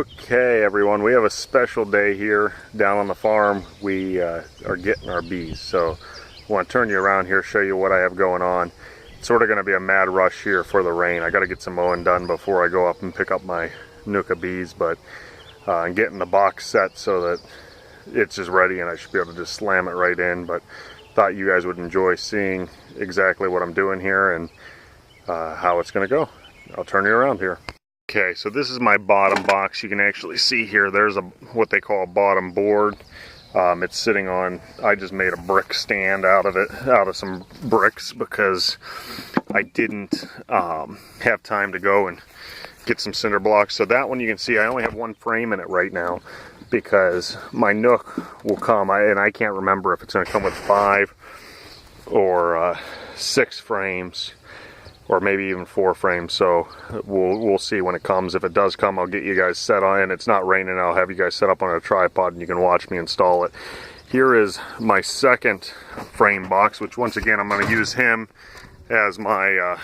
Okay everyone, we have a special day here down on the farm. We are getting our bees, so I want to turn you around here, show you what I have going on. It's sort of going to be a mad rush here for the rain. I got to get some mowing done before I go up and pick up my NUC bees, but I'm getting the box set so that it's just ready and I should be able to just slam it right in. But thought you guys would enjoy seeing exactly what I'm doing here and how it's going to go. I'll turn you around here. Okay, so this is my bottom box. You can actually see here there's what they call a bottom board. It's sitting on, I just made a brick stand out of some bricks because I didn't have time to go and get some cinder blocks. So that one you can see I only have one frame in it right now because my NUC will come, and I can't remember if it's going to come with 5 or 6 frames. Or maybe even 4 frames, so we'll see when it comes. If it does come, I'll get you guys set on, and it's not raining, I'll have you guys set up on a tripod and you can watch me install it. Here is my second frame box, which once again I'm going to use him as my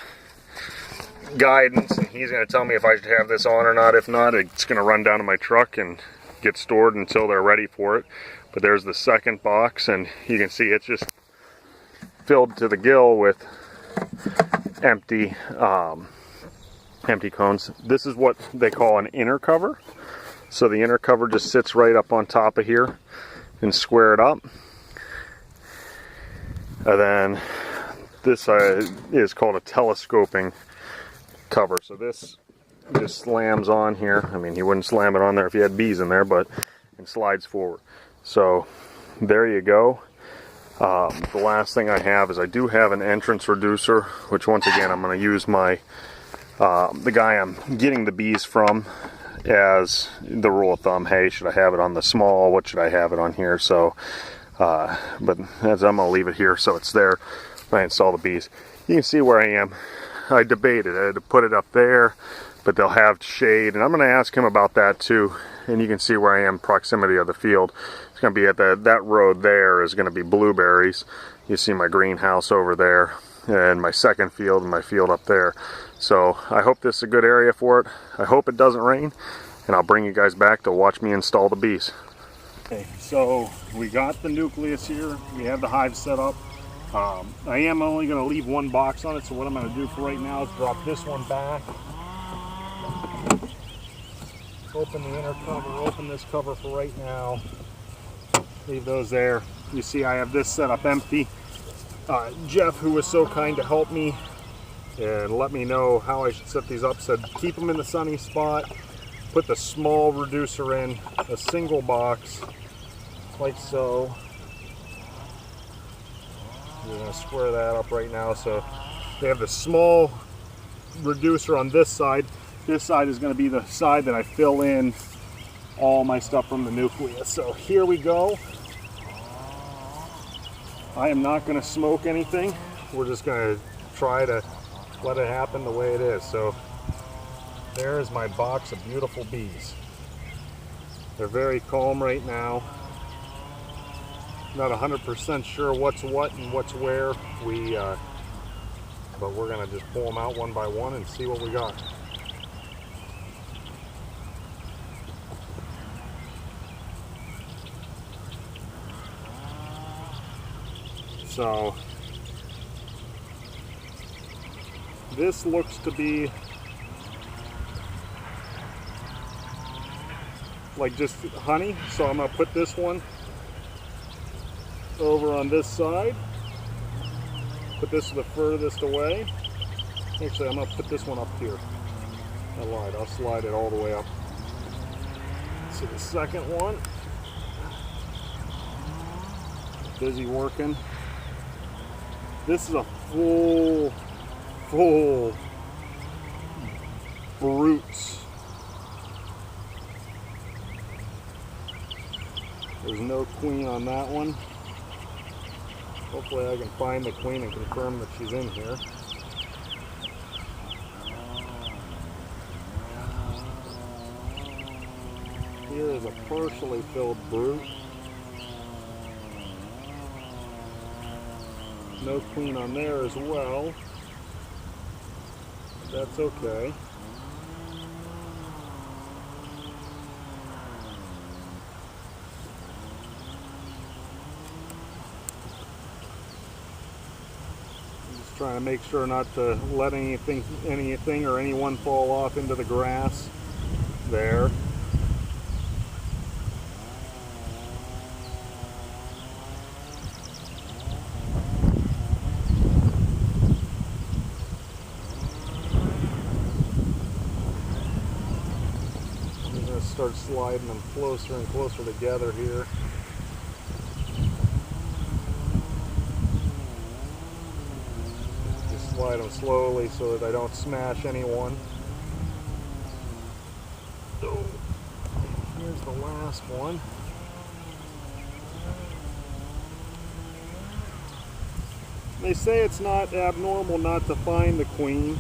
guidance, and he's going to tell me if I should have this on or not. If not, it's going to run down to my truck and get stored until they're ready for it. But there's the second box, and you can see it's just filled to the gill with empty cones. This is what they call an inner cover. So the inner cover just sits right up on top of here and square it up. And then this is called a telescoping cover. So this just slams on here. I mean, you wouldn't slam it on there if you had bees in there, but it slides forward. So there you go. The last thing I have is I do have an entrance reducer, which once again I'm going to use my the guy I'm getting the bees from as the rule of thumb. Hey, should I have it on the small? What should I have it on here? So, but as I'm going to leave it here so it's there when I install the bees. You can see where I am. I debated. I had to put it up there, but they'll have shade, and I'm going to ask him about that too. And you can see where I am, proximity of the field. It's going to be at that road there is going to be blueberries. You see my greenhouse over there, and my second field, and my field up there. So I hope this is a good area for it. I hope it doesn't rain, and I'll bring you guys back to watch me install the bees. Okay, so we got the nucleus here. We have the hive set up. I am only going to leave one box on it, so what I'm going to do for right now is drop this one back. Open the inner cover, open this cover for right now. Leave those there. You see I have this set up empty. Jeff, who was so kind to help me and let me know how I should set these up, said keep them in the sunny spot. Put the small reducer in a single box, like so. We're going to square that up right now. So they have the small reducer on this side. This side is going to be the side that I fill in all my stuff from the nucleus. So here we go. I am not going to smoke anything. We're just going to try to let it happen the way it is. So there is my box of beautiful bees. They're very calm right now. Not 100% sure what's what and what's where. But we're going to just pull them out one by one and see what we got. So this looks to be like just honey, so I'm going to put this one over on this side, put this the furthest away. Actually, I'm going to put this one up here. I lied, I'll slide it all the way up. So the second one, busy working. This is a full brutes. There's no queen on that one. Hopefully I can find the queen and confirm that she's in here. Here is a partially filled brute. No queen on there as well. That's okay. trying to make sure not to let anything or anyone fall off into the grass there. I'm going to start sliding them closer and closer together here. Slide them slowly so that I don't smash anyone. So here's the last one. They say it's not abnormal not to find the queen.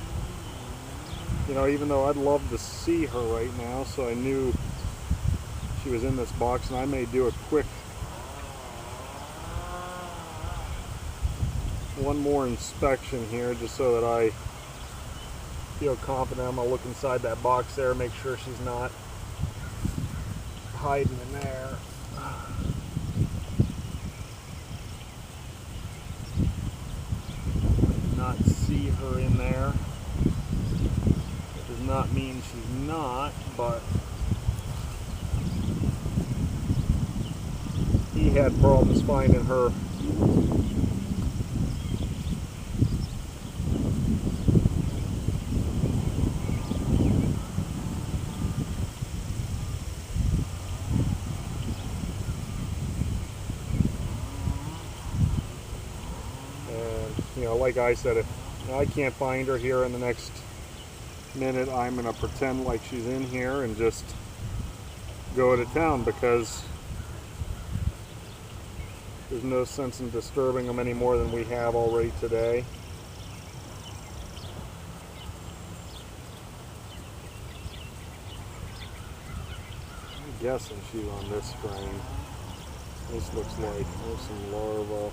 You know, even though I'd love to see her right now, so I knew she was in this box, and I may do a quick one more inspection here just so that I feel confident. I'm going to look inside that box there, make sure she's not hiding in there. Not see her in there. It does not mean she's not, but he had problems finding her. You know, like I said, if I can't find her here in the next minute, I'm going to pretend like she's in here and just go to town, because there's no sense in disturbing them any more than we have already today. I'm guessing she's on this frame. This looks like there's some larvae.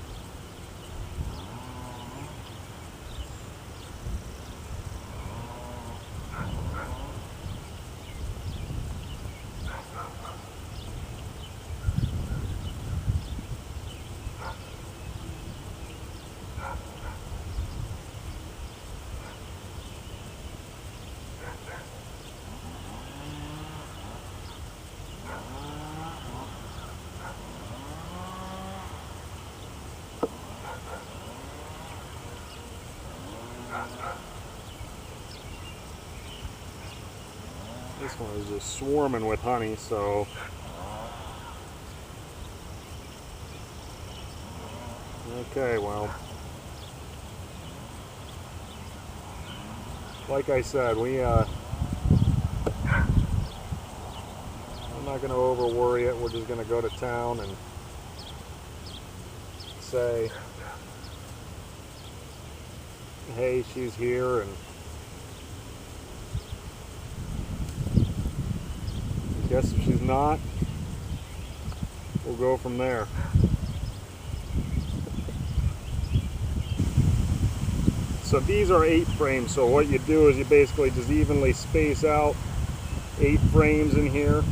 This one is just swarming with honey, so okay, well, like I said, I'm not going to over worry it. We're just going to go to town and say, hey, she's here, and I guess if she's not, we'll go from there. So these are 8 frames, so what you do is you basically just evenly space out 8 frames in here.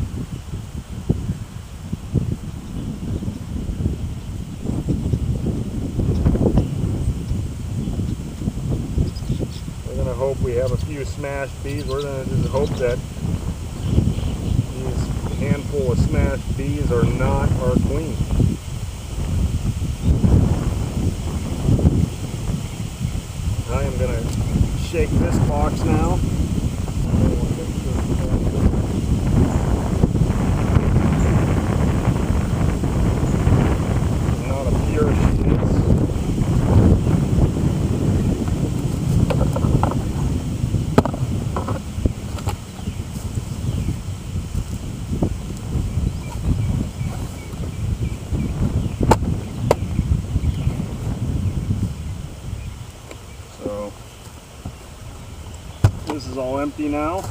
We're going to hope we have a few smashed bees. We're going to just hope that these handful of smashed bees are not our queen. I am going to shake this box now. Not a pure she is. So this is all empty now.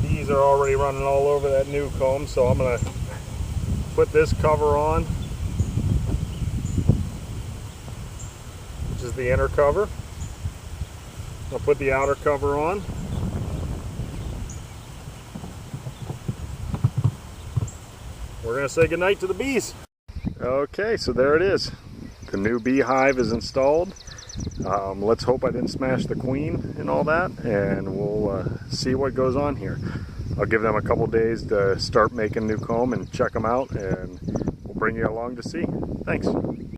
Bees are already running all over that new comb, so I'm going to put this cover on, which is the inner cover. I'll put the outer cover on. we're gonna say goodnight to the bees. Okay, so there it is. The new beehive is installed. Let's hope I didn't smash the queen and all that, and we'll see what goes on here. I'll give them a couple days to start making new comb and check them out, and we'll bring you along to see. Thanks.